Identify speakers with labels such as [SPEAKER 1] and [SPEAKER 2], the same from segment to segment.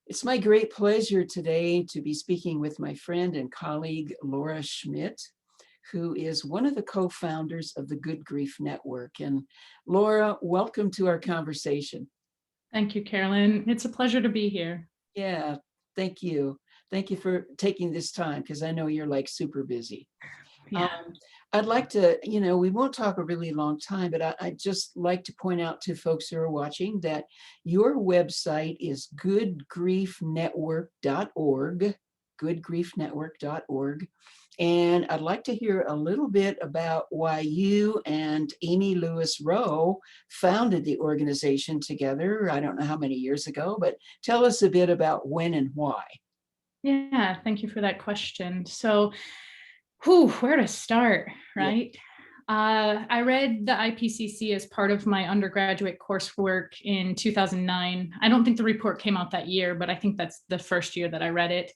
[SPEAKER 1] It's my great pleasure today to be speaking with my friend and colleague, Laura Schmidt, who is one of the co-founders of the Good Grief Network. And Laura, welcome to our conversation.
[SPEAKER 2] Thank you, Carolyn. It's a pleasure to be here.
[SPEAKER 1] Yeah, thank you. Thank you for taking this time because I know you're like super busy.
[SPEAKER 2] Yeah.
[SPEAKER 1] I'd like to, we won't talk a really long time, but I'd just like to point out to folks who are watching that your website is goodgriefnetwork.org, goodgriefnetwork.org. And I'd like to hear a little bit about why you and Amy Lewis Rowe founded the organization together. I don't know how many years ago, but tell us a bit about when and why.
[SPEAKER 2] Yeah, thank you for that question. So, where to start,
[SPEAKER 1] Yeah.
[SPEAKER 2] right? I read the IPCC as part of my undergraduate coursework in 2009. I don't think the report came out that year, but I think that's the first year that I read it.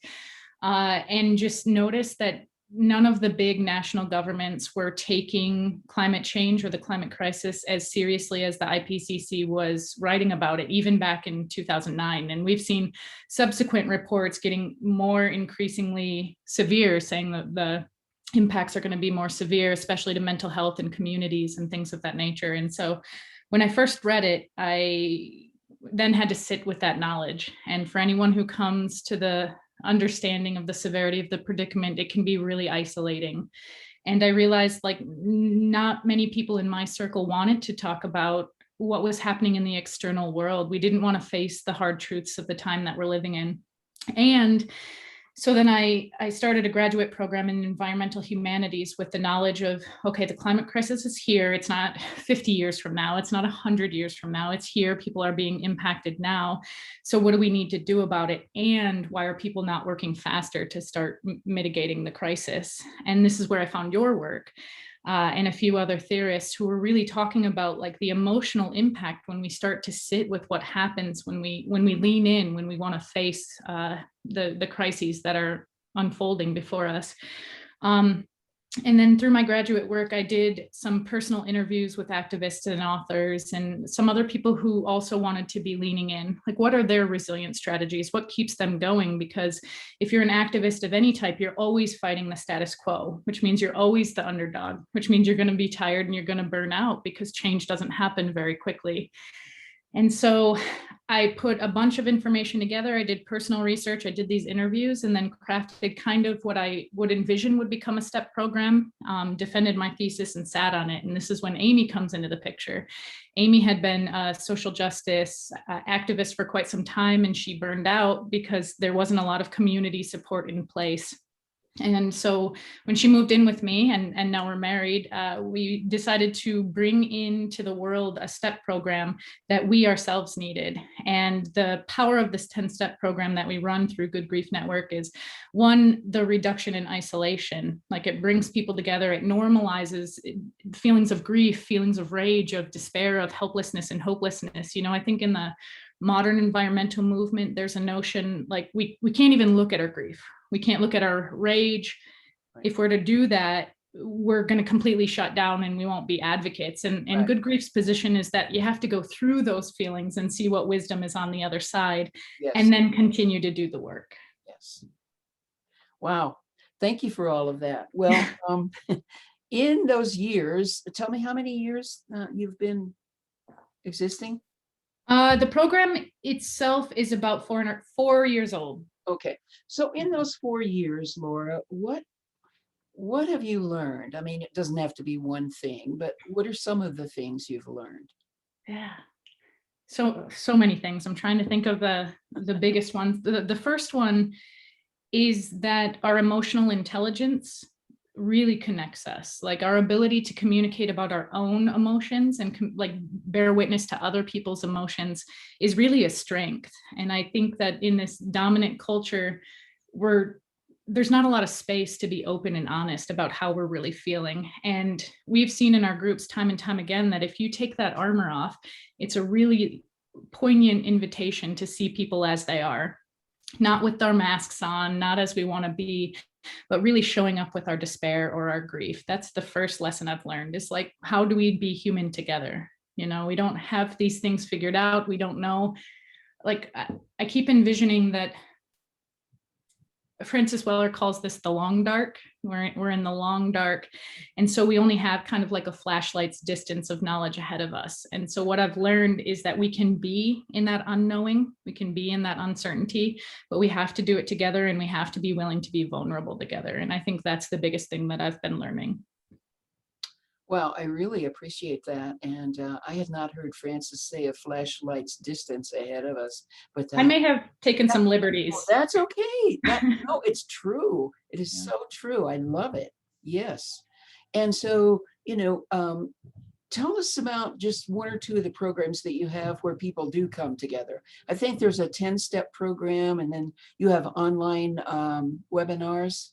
[SPEAKER 2] And just noticed that none of the big national governments were taking climate change or the climate crisis as seriously as the IPCC was writing about it, even back in 2009. And we've seen subsequent reports getting more increasingly severe, saying that the impacts are going to be more severe, especially to mental health and communities and things of that nature. And so when I first read it, I then had to sit with that knowledge. And for anyone who comes to the understanding of the severity of the predicament, it can be really isolating. And I realized like not many people in my circle wanted to talk about what was happening in the external world. We didn't want to face the hard truths of the time that we're living in. And so then I started a graduate program in environmental humanities with the knowledge of, okay, the climate crisis is here. It's not 50 years from now. It's not 100 years from now. It's here. People are being impacted now. So what do we need to do about it? And why are people not working faster to start mitigating the crisis? And this is where I found your work. And a few other theorists who were really talking about like the emotional impact when we start to sit with what happens when we lean in, when we want to face the crises that are unfolding before us. And then through my graduate work, I did some personal interviews with activists and authors and some other people who also wanted to be leaning in. Like, what are their resilience strategies? What keeps them going? Because if you're an activist of any type, you're always fighting the status quo, which means you're always the underdog, which means you're going to be tired and you're going to burn out because change doesn't happen very quickly. And so I put a bunch of information together. I did personal research. I did these interviews and then crafted kind of what I would envision would become a STEP program, defended my thesis and sat on it. And this is when Amy comes into the picture. Amy had been a social justice activist for quite some time, and she burned out because there wasn't a lot of community support in place. And so when she moved in with me and now we're married, we decided to bring into the world a STEP program that we ourselves needed. And the power of this 10-step program that we run through Good Grief Network is, one, the reduction in isolation. Like, it brings people together, it normalizes feelings of grief, feelings of rage, of despair, of helplessness and hopelessness. You know, I think in the modern environmental movement, there's a notion like we can't even look at our grief. We can't look at our rage. If we're to do that, we're going to completely shut down and we won't be advocates. And
[SPEAKER 1] Right.
[SPEAKER 2] Good Grief's position is that you have to go through those feelings and see what wisdom is on the other side,
[SPEAKER 1] Yes.
[SPEAKER 2] And then continue to do the work.
[SPEAKER 1] Yes. Wow. Thank you for all of that. Well, in those years, tell me how many years you've been existing?
[SPEAKER 2] The program itself is about 4 years old.
[SPEAKER 1] Okay. So in those 4 years, Laura, what have you learned? I mean, it doesn't have to be one thing, but what are some of the things you've learned?
[SPEAKER 2] Yeah. So many things. I'm trying to think of the biggest ones. The first one is that our emotional intelligence really connects us. Like, our ability to communicate about our own emotions and like bear witness to other people's emotions is really a strength. And I think that in this dominant culture, there's not a lot of space to be open and honest about how we're really feeling. And we've seen in our groups time and time again that if you take that armor off, it's a really poignant invitation to see people as they are, not with our masks on, not as we want to be, but really showing up with our despair or our grief. That's the first lesson I've learned, is like, how do we be human together? You know, we don't have these things figured out. We don't know like I keep envisioning that Francis Weller calls this the long dark. We're in the long dark. And so we only have kind of like a flashlight's distance of knowledge ahead of us. And so what I've learned is that we can be in that unknowing, we can be in that uncertainty, but we have to do it together, and we have to be willing to be vulnerable together. And I think that's the biggest thing that I've been learning.
[SPEAKER 1] Well, I really appreciate that. And I had not heard Francis say a flashlight's distance ahead of us, but
[SPEAKER 2] I may have taken some liberties.
[SPEAKER 1] that's okay. No, it's true. It is
[SPEAKER 2] Yeah.
[SPEAKER 1] so true. I love it. Yes. And so, tell us about just one or two of the programs that you have where people do come together. I think there's a 10-step program, and then you have online webinars.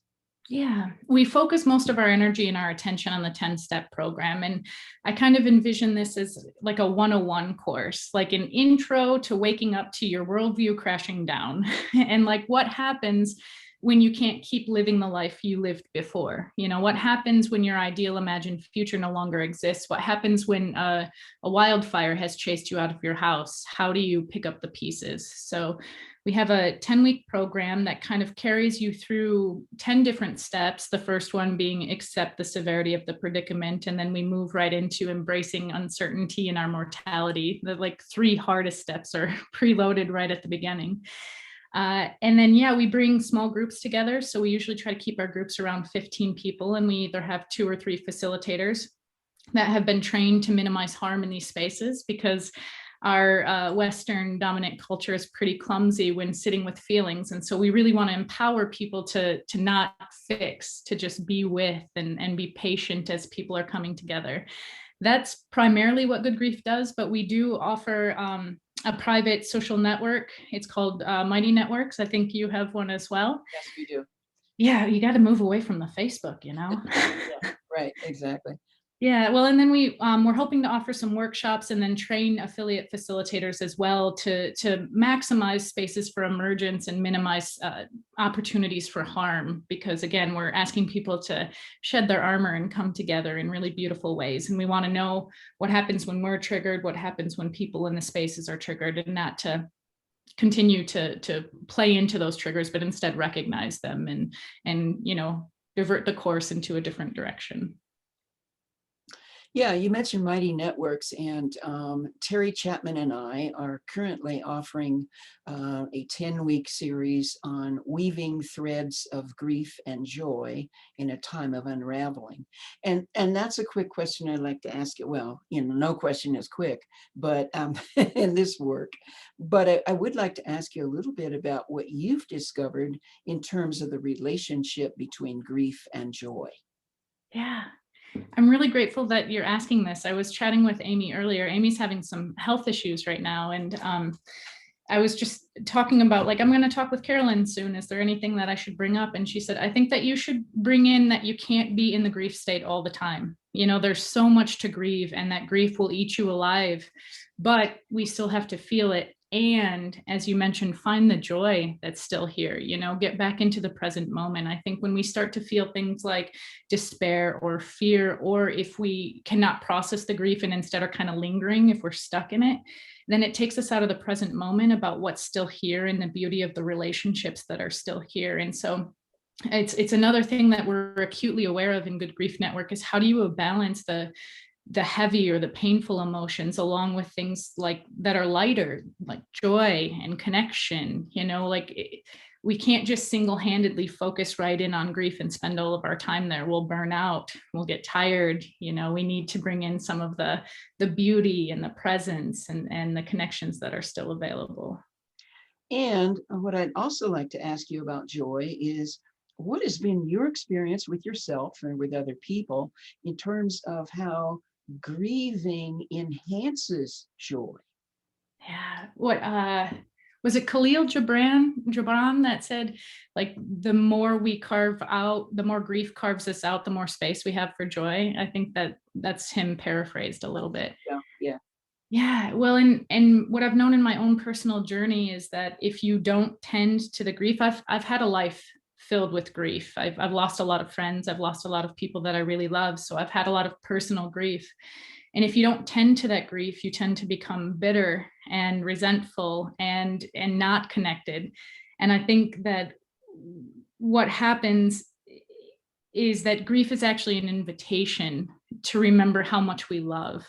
[SPEAKER 2] Yeah, we focus most of our energy and our attention on the 10-step program. And I kind of envision this as like a 101 course, like an intro to waking up to your worldview crashing down. And like what happens when you can't keep living the life you lived before? You know, what happens when your ideal imagined future no longer exists? What happens when a wildfire has chased you out of your house? How do you pick up the pieces? So we have a 10-week program that kind of carries you through 10 different steps. The first one being accept the severity of the predicament. And then we move right into embracing uncertainty in our mortality. The like 3 hardest steps are preloaded right at the beginning. And then, yeah, we bring small groups together. So we usually try to keep our groups around 15 people, and we either have 2 or 3 facilitators that have been trained to minimize harm in these spaces, because our Western dominant culture is pretty clumsy when sitting with feelings. And so we really want to empower people to not fix, to just be with and be patient as people are coming together. That's primarily what Good Grief does, but we do offer a private social network. It's called Mighty Networks. I think you have one as well.
[SPEAKER 1] Yes, we do.
[SPEAKER 2] Yeah, you got to move away from the Facebook, you know?
[SPEAKER 1] Yeah, right, exactly.
[SPEAKER 2] Yeah, well, and then we're hoping to offer some workshops and then train affiliate facilitators as well to maximize spaces for emergence and minimize opportunities for harm. Because again, we're asking people to shed their armor and come together in really beautiful ways. And we want to know what happens when we're triggered, what happens when people in the spaces are triggered, and not to continue to play into those triggers, but instead recognize them and divert the course into a different direction.
[SPEAKER 1] Yeah, you mentioned Mighty Networks, and Terry Chapman and I are currently offering a 10-week series on weaving threads of grief and joy in a time of unraveling. And that's a quick question I'd like to ask you. Well, no question is quick, but in this work. But I would like to ask you a little bit about what you've discovered in terms of the relationship between grief and joy.
[SPEAKER 2] Yeah. I'm really grateful that you're asking this. I was chatting with Amy earlier. Amy's having some health issues right now. And I was just talking about, like, I'm going to talk with Carolyn soon. Is there anything that I should bring up? And she said, I think that you should bring in that you can't be in the grief state all the time. You know, there's so much to grieve, and that grief will eat you alive, but we still have to feel it. And as you mentioned, find the joy that's still here, get back into the present moment. I think when we start to feel things like despair or fear, or if we cannot process the grief and instead are kind of lingering, if we're stuck in it, then it takes us out of the present moment about what's still here and the beauty of the relationships that are still here. And so it's another thing that we're acutely aware of in Good Grief Network is how do you balance the heavy or the painful emotions along with things like that are lighter, like joy and connection. We can't just single-handedly focus right in on grief and spend all of our time there. We'll burn out, we'll get tired. We need to bring in some of the beauty and the presence and the connections that are still available.
[SPEAKER 1] And what I'd also like to ask you about joy is, what has been your experience with yourself and with other people in terms of how grieving enhances joy?
[SPEAKER 2] Yeah. What was it Khalil Gibran that said, like, the more we carve out, the more grief carves us out, the more space we have for joy? I think that's him paraphrased a little bit.
[SPEAKER 1] Yeah, yeah.
[SPEAKER 2] Yeah, well, and what I've known in my own personal journey is that if you don't tend to the grief, I've had a life filled with grief. I've lost a lot of friends. I've lost a lot of people that I really love. So I've had a lot of personal grief. And if you don't tend to that grief, you tend to become bitter and resentful and not connected. And I think that what happens is that grief is actually an invitation to remember how much we love.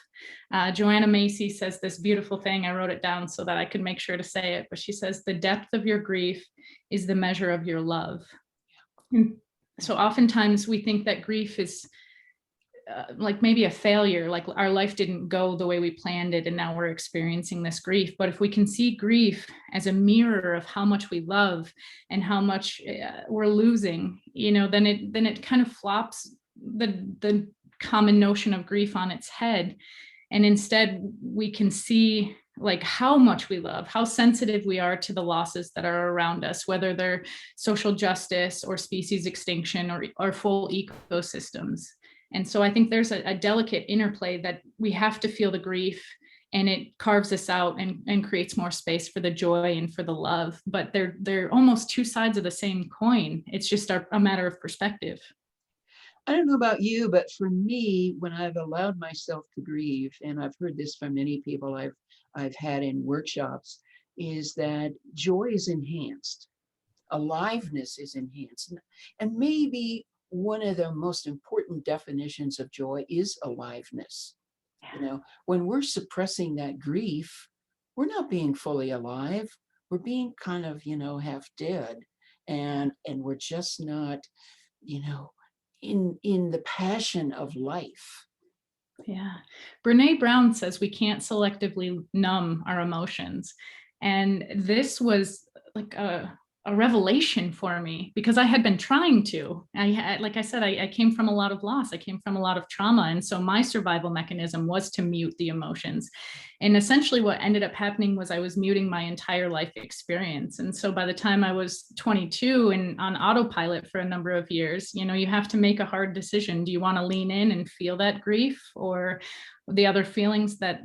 [SPEAKER 2] Joanna Macy says this beautiful thing. I wrote it down so that I could make sure to say it, but she says, the depth of your grief is the measure of your love. And so oftentimes we think that grief is like maybe a failure, like our life didn't go the way we planned it and now we're experiencing this grief. But if we can see grief as a mirror of how much we love and how much we're losing, then it kind of flops the common notion of grief on its head. And instead we can see like how much we love, how sensitive we are to the losses that are around us, whether they're social justice or species extinction or full ecosystems. And so I think there's a delicate interplay that we have to feel the grief, and it carves us out and creates more space for the joy and for the love. But they're almost two sides of the same coin. It's just a matter of perspective.
[SPEAKER 1] I don't know about you, but for me, when I've allowed myself to grieve, and I've heard this from many people I've had in workshops, is that joy is enhanced, aliveness is enhanced, and maybe one of the most important definitions of joy is aliveness. When we're suppressing that grief, we're not being fully alive. We're being kind of, half dead, and we're just not, in the passion of life.
[SPEAKER 2] Yeah. Brene Brown says we can't selectively numb our emotions. And this was like a revelation for me because I had been trying to. Like I said, I came from a lot of loss. I came from a lot of trauma. And so my survival mechanism was to mute the emotions. And essentially what ended up happening was I was muting my entire life experience. And so by the time I was 22 and on autopilot for a number of years, you have to make a hard decision. Do you want to lean in and feel that grief, or the other feelings that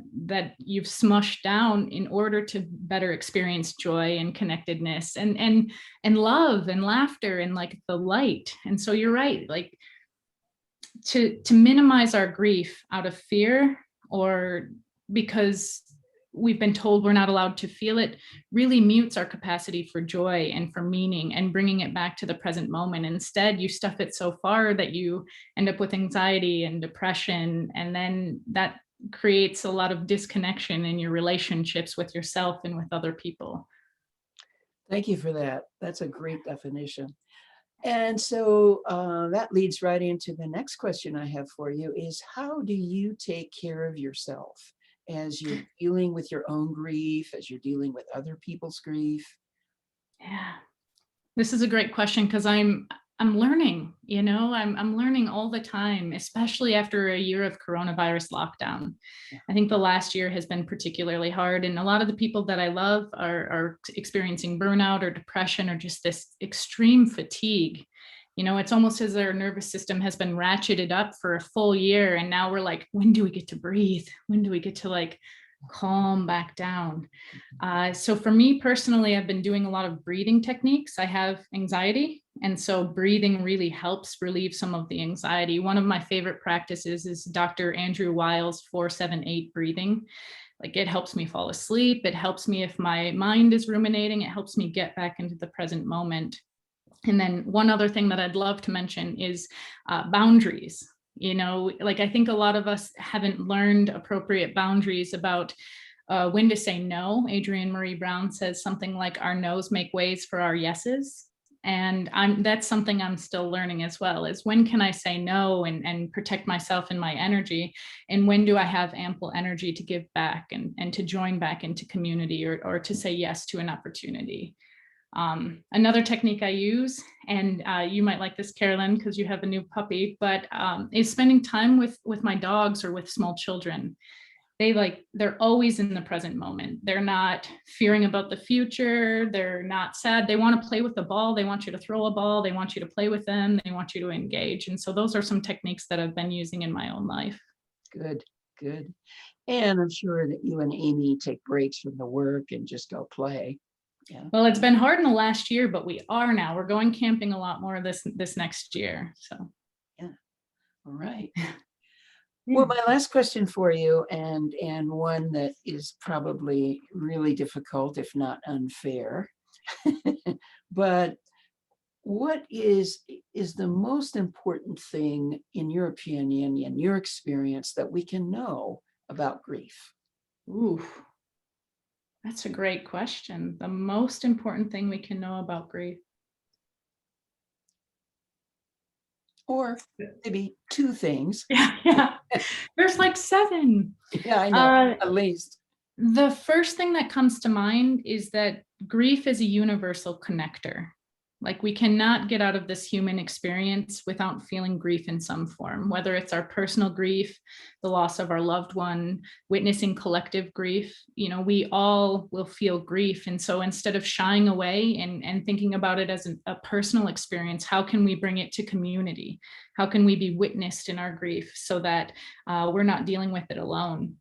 [SPEAKER 2] you've smushed down in order to better experience joy and connectedness and love and laughter and like the light? And so you're right, like to minimize our grief out of fear or because we've been told we're not allowed to feel it really mutes our capacity for joy and for meaning and bringing it back to the present moment. Instead, you stuff it so far that you end up with anxiety and depression, and then that creates a lot of disconnection in your relationships with yourself and with other people.
[SPEAKER 1] Thank you for that. That's a great definition. And so that leads right into the next question I have for you is, how do you take care of yourself as you're dealing with your own grief, as you're dealing with other people's grief?
[SPEAKER 2] Yeah, this is a great question because I'm learning, I'm learning all the time, especially after a year of coronavirus lockdown. I think the last year has been particularly hard, and a lot of the people that I love are experiencing burnout or depression or just this extreme fatigue. It's almost as our nervous system has been ratcheted up for a full year, and now we're like, when do we get to breathe? When do we get to like calm back down? So for me personally, I've been doing a lot of breathing techniques. I have anxiety, and so breathing really helps relieve some of the anxiety. One of my favorite practices is Dr. Andrew Weil's 4-7-8 breathing. Like, it helps me fall asleep. It helps me if my mind is ruminating. It helps me get back into the present moment. And then one other thing that I'd love to mention is boundaries. Like I think a lot of us haven't learned appropriate boundaries about when to say no. Adrienne Marie Brown says something like, our no's make ways for our yeses. And that's something I'm still learning as well, is when can I say no and protect myself and my energy? And when do I have ample energy to give back and to join back into community or to say yes to an opportunity? Another technique I use, and you might like this, Carolyn, because you have a new puppy, but is spending time with my dogs or with small children. They're always in the present moment. They're not fearing about the future. They're not sad. They want to play with the ball. They want you to throw a ball. They want you to play with them. They want you to engage. And so those are some techniques that I've been using in my own life.
[SPEAKER 1] Good, good. And I'm sure that you and Amy take breaks from the work and just go play. Yeah.
[SPEAKER 2] Well, it's been hard in the last year, but we are now. We're going camping a lot more this next year. So,
[SPEAKER 1] yeah. All right. Well, my last question for you, and one that is probably really difficult, if not unfair, but what is the most important thing, in your opinion, in your experience, that we can know about grief?
[SPEAKER 2] Ooh, that's a great question. The most important thing we can know about grief.
[SPEAKER 1] Or maybe two things.
[SPEAKER 2] Yeah, yeah. There's like seven.
[SPEAKER 1] Yeah, I know,
[SPEAKER 2] Uh,
[SPEAKER 1] at least.
[SPEAKER 2] the first thing that comes to mind is that grief is a universal connector. Like we cannot get out of this human experience without feeling grief in some form, whether it's our personal grief, the loss of our loved one, witnessing collective grief. You know, we all will feel grief. And so instead of shying away and thinking about it as a personal experience, how can we bring it to community? How can we be witnessed in our grief so that we're not dealing with it alone?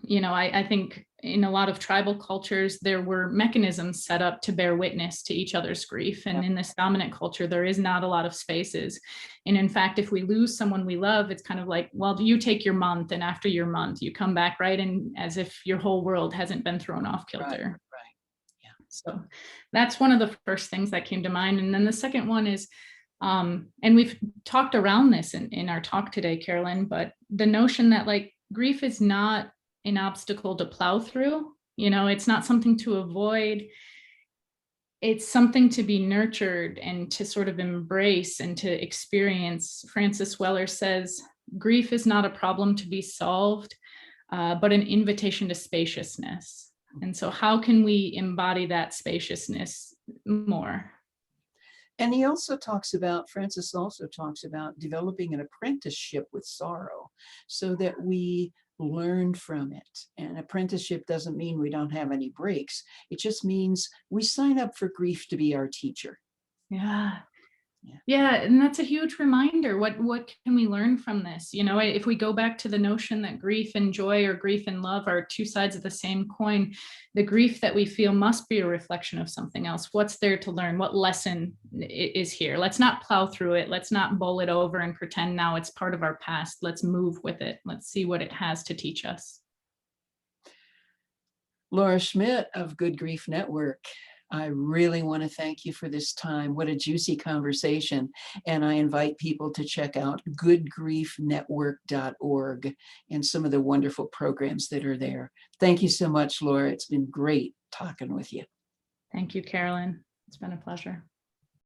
[SPEAKER 2] You know, I think in a lot of tribal cultures, there were mechanisms set up to bear witness to each other's grief. And
[SPEAKER 1] Yeah.
[SPEAKER 2] in this dominant culture, there is not a lot of spaces. And in fact, if we lose someone we love, it's kind of like, well, you take your month, and after your month, you come back, right? And as if your whole world hasn't been thrown off kilter.
[SPEAKER 1] Right. Yeah.
[SPEAKER 2] So that's one of the first things that came to mind. And then the second one is, and we've talked around this in our talk today, Carolyn, but the notion that like grief is not an obstacle to plow through. You know, it's not something to avoid. It's something to be nurtured and to sort of embrace and to experience. Francis Weller says, grief is not a problem to be solved, but an invitation to spaciousness. And so how can we embody that spaciousness more?
[SPEAKER 1] And Francis also talks about developing an apprenticeship with sorrow so that we learn from it. And apprenticeship doesn't mean we don't have any breaks. It just means we sign up for grief to be our teacher.
[SPEAKER 2] Yeah.
[SPEAKER 1] Yeah.
[SPEAKER 2] Yeah, and that's a huge reminder. What can we learn from this? You know, if we go back to the notion that grief and joy or grief and love are two sides of the same coin, the grief that we feel must be a reflection of something else. What's there to learn? What lesson is here? Let's not plow through it. Let's not bowl it over and pretend now it's part of our past. Let's move with it. Let's see what it has to teach us.
[SPEAKER 1] Laura Schmidt of Good Grief Network, I really want to thank you for this time. What a juicy conversation. And I invite people to check out goodgriefnetwork.org and some of the wonderful programs that are there. Thank you so much, Laura. It's been great talking with you.
[SPEAKER 2] Thank you, Carolyn. It's been a pleasure.